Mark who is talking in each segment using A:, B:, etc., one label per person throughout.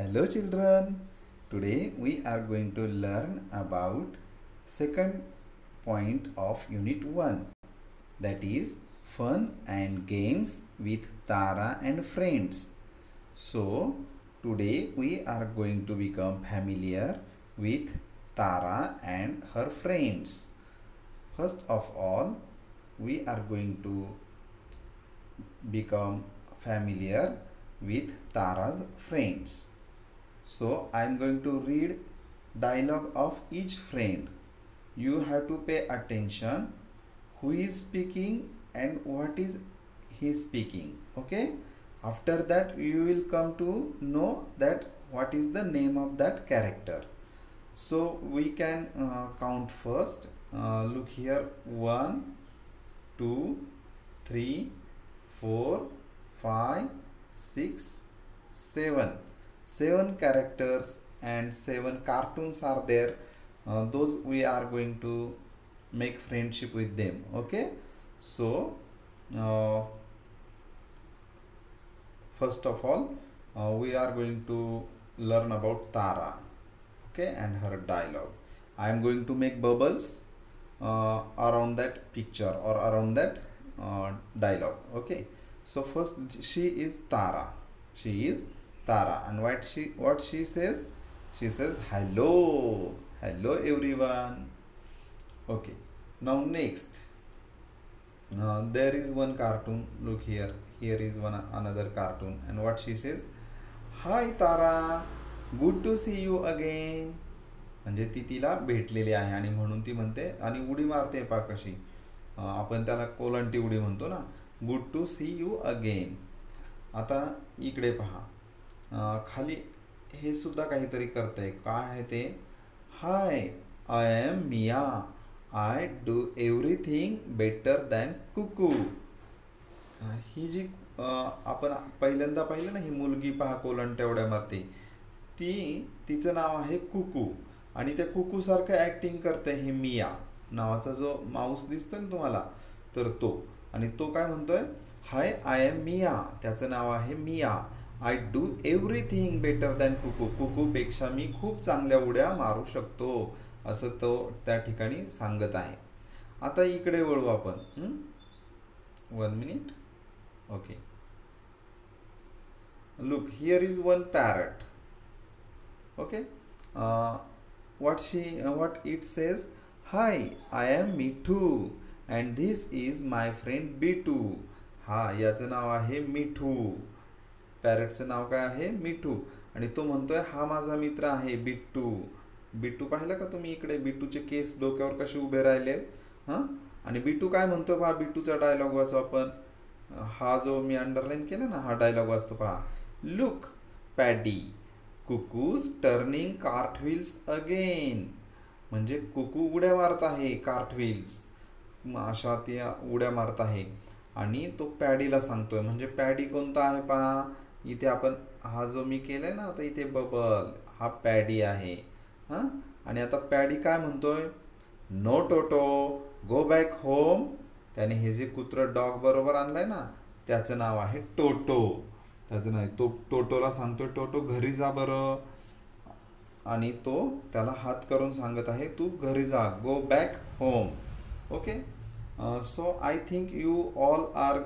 A: Hello children. Today we are going to learn about second point of unit 1, that is fun and games with Tara and friends. So today we are going to become familiar with Tara and her friends. First of all, we are going to become familiar with Tara's friends. So I am going to read dialogue of each friend. You have to pay attention who is speaking and what is he speaking. Okay. After that you will come to know that what is the name of that character. So we can count first. Look here, 1, 2, 3, 4, 5, 6, 7. 7 characters and 7 cartoons are there. Those we are going to make friendship with them. Okay. So first of all we are going to learn about Tara, okay, and her dialogue. I am going to make bubbles around that picture or around that dialogue. Okay. So first she is Tara. She is Tara, and what she says? She says hello everyone. Okay. Now next, there is one cartoon. Look here. Here is another cartoon, and what she says? Hi Tara, good to see you again. म्हणजे ती तिला भेटलेली आहे आणि म्हणून ती म्हणते आणि उडी मारते पा कशी. आपण त्याला कोलंटी उडी म्हणतो ना. Good to see you again. आता इकडे पहा, खाली हे सुद्धा काहीतरी करते. काय आहे ते? हाय, आय एम मिया. I do everything better than कुकू. ही जी आपण पहिल्यांदा पाहिलं ना, ही मुलगी पहा कोलंट्या उड्या मारते, तिचं नाव आहे कुकू आणि त्या कुकू सारखं ऍक्टिंग करते हे मिया नावाचा जो माऊस दिसतोय ना तुम्हाला, तर तो. आणि तो काय म्हणतोय? हाय, आय एम मिया. त्याचं नाव आहे मिया. I do everything better than कुकू. कुकूपेक्षा मी खूप चांगल्या उड्या मारू शकतो, असं तो त्या ठिकाणी सांगत आहे. आता इकडे वळू आपण. 1 minute. Okay. Look, here is one parrot. Okay. what it says? Hi, I am Mithu and this is my friend Bitu. हा, याचं नाव आहे मिठू. पॅरटचं नाव काय आहे? मिठू. आणि तो म्हणतोय हा माझा मित्र आहे बिट्टू. बिट्टू पाहिलं का तुम्ही? इकडे बिट्टूचे केस डोक्यावर कसे उभे राहिलेत. हां, आणि बिट्टू काय म्हणतो पहा. बिट्टूचा डायलॉग वाचू आपण. हा जो मी अंडरलाईन केला ना, हा डायलॉग वाचतो पहा. Look Paddy, Cuckoo's turning cartwheels again. म्हणजे कुकू उड्या मारत आहे, कार्टव्हील्स अशा त्या उड्या मारत आहे. आणि तो पॅडीला सांगतोय. म्हणजे पॅडी कोणता आहे पहा. इथे आपण हा जो मी केलाय ना आता इथे बबल, हा पॅडी आहे. हां, आणि आता पॅडी काय म्हणतोय? नो टोटो, गो बॅक होम. त्याने हे जे कुत्रं डॉग बरोबर आणलंय ना, त्याचं नाव आहे टोटो. त्याचं नाही, तो टोटोला सांगतोय टोटो घरी जा बरं. आणि तो त्याला हात करून सांगत आहे तू घरी जा, go back home. Okay. So I think you all are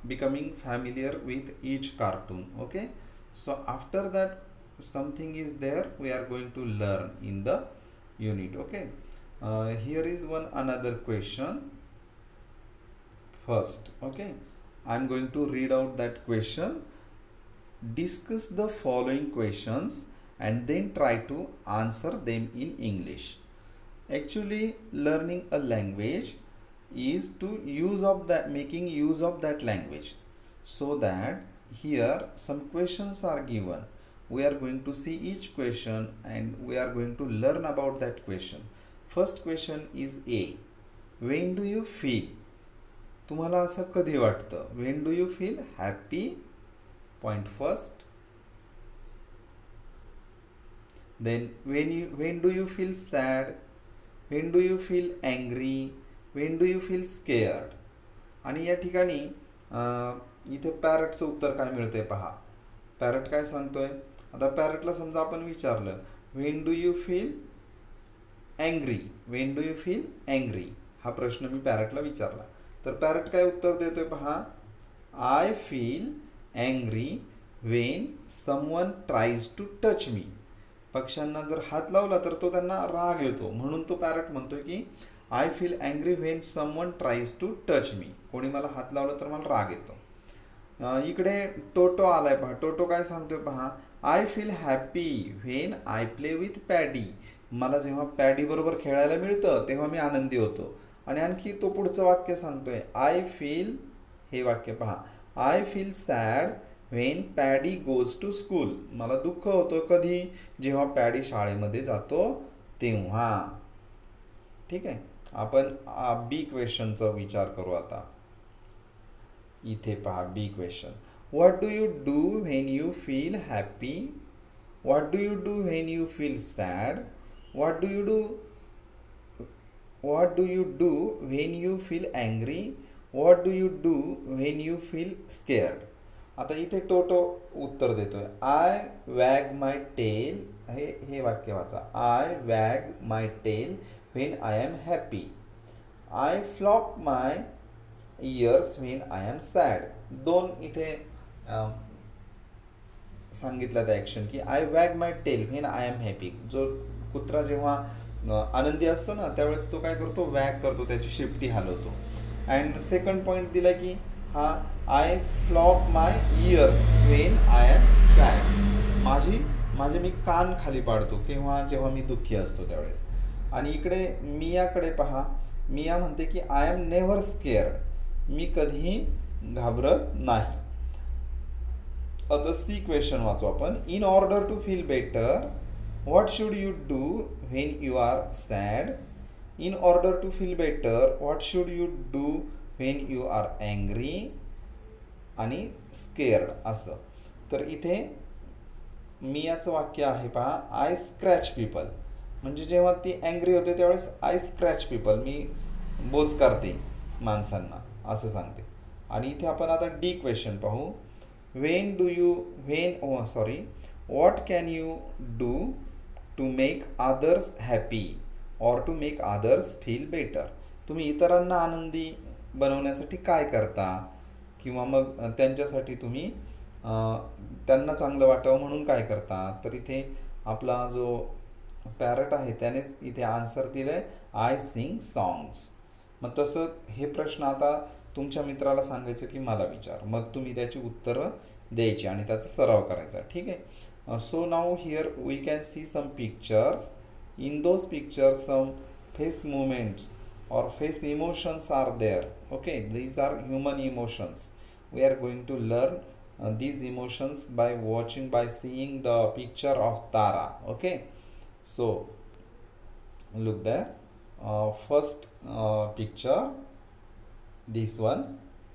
A: becoming familiar with each cartoon. Okay. So after that something is there we are going to learn in the unit. Okay. Here is one another question first. Okay. I am going to read out that question. Discuss the following questions and then try to answer them in English. Actually, learning a language is to making use of that language. So that here some questions are given. We are going to see each question and we are going to learn about that question. First question is A. When do you feel? तुम्हाला असं कधी वाटतं? When do you feel happy? Point first. Then when do you feel sad? When do you feel angry? When do you feel scared? आणि या ठिकाणी इथे पॅरटचं उत्तर काय मिळते पहा. पॅरट काय सांगतोय? आता पॅरटला समजा आपण विचारलं when do you feel angry, when do you feel angry, हा प्रश्न मी पॅरटला विचारला, तर पॅरट काय उत्तर देतोय पहा, I feel angry when someone tries to touch me. पक्ष्यांना जर हात लावला तर तो त्यांना राग येतो, म्हणून तो पॅरट म्हणतोय की I feel angry when someone tries to touch me, कोणी मला हात लावला तर मला राग येतो. इकडे टोटो आलाय पहा, टोटो काय सांगतोय पहा, I feel happy when I play with paddy, मला जेव्हा पॅडी बरोबर खेळायला मिळतं तेव्हा मी आनंदी होतो. आणि आणखी तो पुढचं वाक्य सांगतोय, आय फील, हे वाक्य पहा, I feel sad when Paddy goes to school, मला दुःख होतं कधी, जेव्हा पॅडी शाळेमध्ये जातो तेव्हा. ठीक आहे, आपण बी क्वेश्चनचा विचार करू आता. इथे पहा B question, what do you do when you feel happy, what do you do when you feel sad, what do you do when you feel angry, what do you do when you feel scared. आता इथे टोटो उत्तर देतोय, I wag my tail, हे वाक्य वाचा, I wag my tail when I am happy, I flop my ears when I am sad. दोन इथे सांगितलं त्या ॲक्शन की I wag my tail when I am happy, जो कुत्रा जेव्हा आनंदी असतो ना त्यावेळेस तो काय करतो, वॅग करतो, त्याची शेपटी हलवतो. अँड सेकंड पॉईंट दिला की हा I flop my ears when I am sad, माझे मी कान खाली पाडतो जेव्हा मी दुःखी असतो त्यावेळेस. आणि इकडे मियाकडे पहा, मिया म्हणते की आय एम नेव्हर स्केअर्ड, मी कधीही घाबरत नाही. आता सी क्वेश्चन वाचू आपण, in order to feel better what should you do when you are sad, in order to feel better what should you do when you are angry आणि scared असं. तर इथे मियाचं वाक्य आहे पहा, आय स्क्रॅच पीपल, म्हणजे जेव्हा ती अँग्री होते त्यावेळेस आय स्क्रॅच पीपल, मी बोच करते माणसांना असं सांगते. आणि इथे आपण आता डी क्वेश्चन पाहू, what can you do to make others happy or to make others feel better, तुम्ही इतरांना आनंदी बनवण्यासाठी काय करता, किंवा मग त्यांच्यासाठी तुम्ही त्यांना चांगलं वाटावं म्हणून काय करता. तर इथे आपला जो पॅरट आहे त्यानेच इथे आन्सर दिलं आहे, आय सिंग सॉंग्स. मग तसं हे प्रश्न आता तुमच्या मित्राला सांगायचं की मला विचार, मग तुम्ही त्याची उत्तरं द्यायची आणि त्याचा सराव करायचा. ठीक आहे. So now here we can see some pictures, in those pictures some face movements or face emotions are there. Okay, these are human emotions. We are going to learn these emotions by seeing the picture of Tara. Okay, so look there, first picture, this one,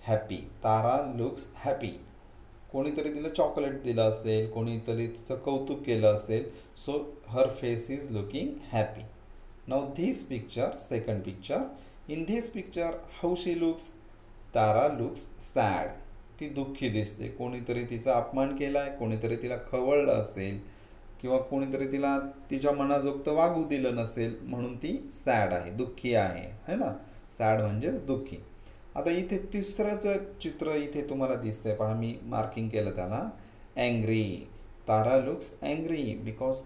A: happy. Tara looks happy. कोणीतरी तिला chocolate दिलं असेल, कोणीतरी तिचं कौतुक केलं असेल, so her face is looking happy. Now this picture, second picture, in this picture how she looks, Tara looks sad. ती दुःखी दिसते, कोणीतरी तिचा अपमान केलाय, कोणीतरी तिला खवळलं असेल, किंवा कोणीतरी तिला तिच्या मनाजोगतं वागू दिलं नसेल म्हणून ती सॅड आहे, दुःखी आहे, है ना. सॅड म्हणजेच दुःखी. आता इथे तिसरंच चित्र इथे तुम्हाला दिसतंय पहा, मी मार्किंग केलं त्याला, angry. Tara looks angry because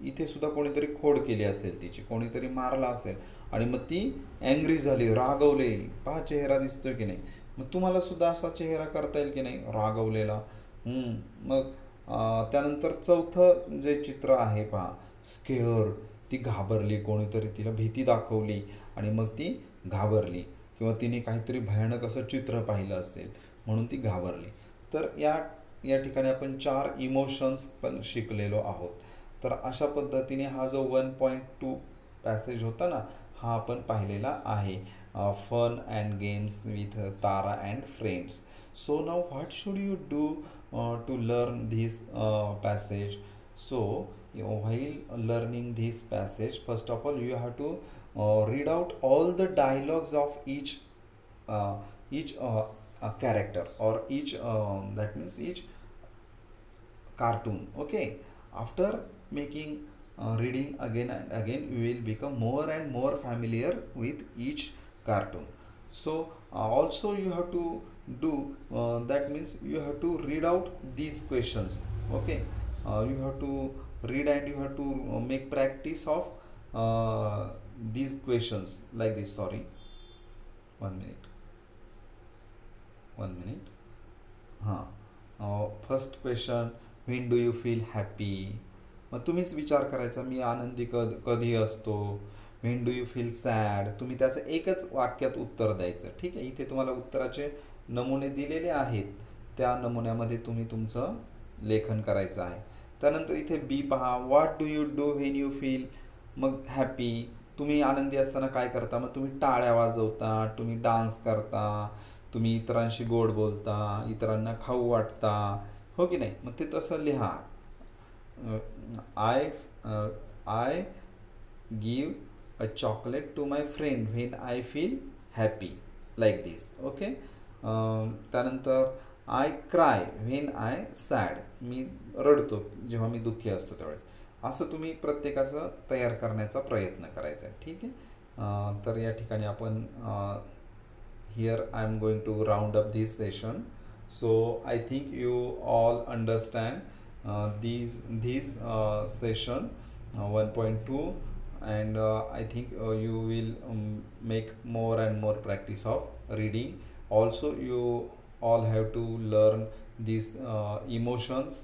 A: इथे सुद्धा कोणीतरी खोड केली असेल, तिची कोणीतरी मारला असेल आणि मग ती अँग्री झाली, रागवले. पहा चेहरा दिसतोय की नाही. मग तुम्हाला सुद्धा असा चेहरा करता येईल की नाही, रागवलेला. मग त्यानंतर चौथं जे चित्र आहे पहा, स्केअर. ती घाबरली, कोणीतरी तिला भीती दाखवली आणि मग ती घाबरली, किंवा तिने काहीतरी भयानक असं चित्र पाहिलं असेल म्हणून ती घाबरली. तर या ठिकाणी आपण 4 इमोशन्स पण शिकलेलो आहोत. तर अशा पद्धतीने हा जो 1.2 पॅसेज होता ना, हा आपण पाहिलेला आहे, fun and games with Tara and friends. So now what should you do to learn this passage. So while learning this passage, first of all you have to read out all the dialogues of each character or each that means each cartoon. Okay, After making reading again and again, you will become more and more familiar with each cartoon. So also you have to do that means you have to read out these questions. Okay, you have to read and you have to make practice of these questions like this. Sorry, 1 minute, 1 minute. First question, when do you feel happy. मग तुम्हीच विचार करायचा मी आनंदी कधी असतो. When do you feel sad, तुम्ही त्याचं एकच वाक्यात उत्तर द्यायचं. ठीक आहे, इथे तुम्हाला उत्तराचे नमुने दिलेले आहेत, त्या नमुन्यामध्ये तुम्ही तुमचं लेखन करायचं आहे. त्यानंतर इथे बी पहा, what do you do when you feel मग हॅपी. तुम्ही आनंदी असताना काय करता, मग तुम्ही टाळ्या वाजवता, तुम्ही डान्स करता, तुम्ही इतरांशी गोड बोलता, इतरांना खाऊ वाटता, हो की नाही. मग ते तसं लिहा. I give a chocolate to my friend when I feel happy, like this. Okay. त्यानंतर I cry when I sad, मी रडतो जेव्हा मी दुःखी असतो त्यावेळेस. असं तुम्ही प्रत्येकाचं तयार करण्याचा प्रयत्न करायचा आहे. ठीक आहे. तर या ठिकाणी आपण here I am going to round up this session. So I think you all understand this session 1.2, and I think you will make more and more practice of reading. Also you all have to learn these emotions,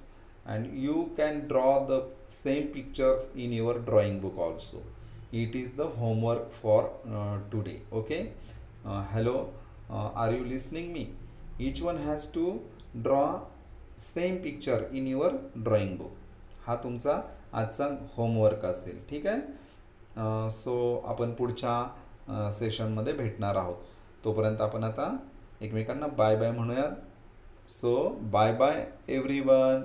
A: and you can draw the same pictures in your drawing book also. It is the homework for today. Okay. Hello, are you listening me? Each one has to draw same picture in your drawing book. हा तुमचा आजचा homework असेल. ठीक आहे. So आपण पुढच्या सेशनमध्ये भेटणार आहोत. तोपर्यंत आपण आता एकमेकांना बाय बाय म्हणूयात. So bye bye everyone.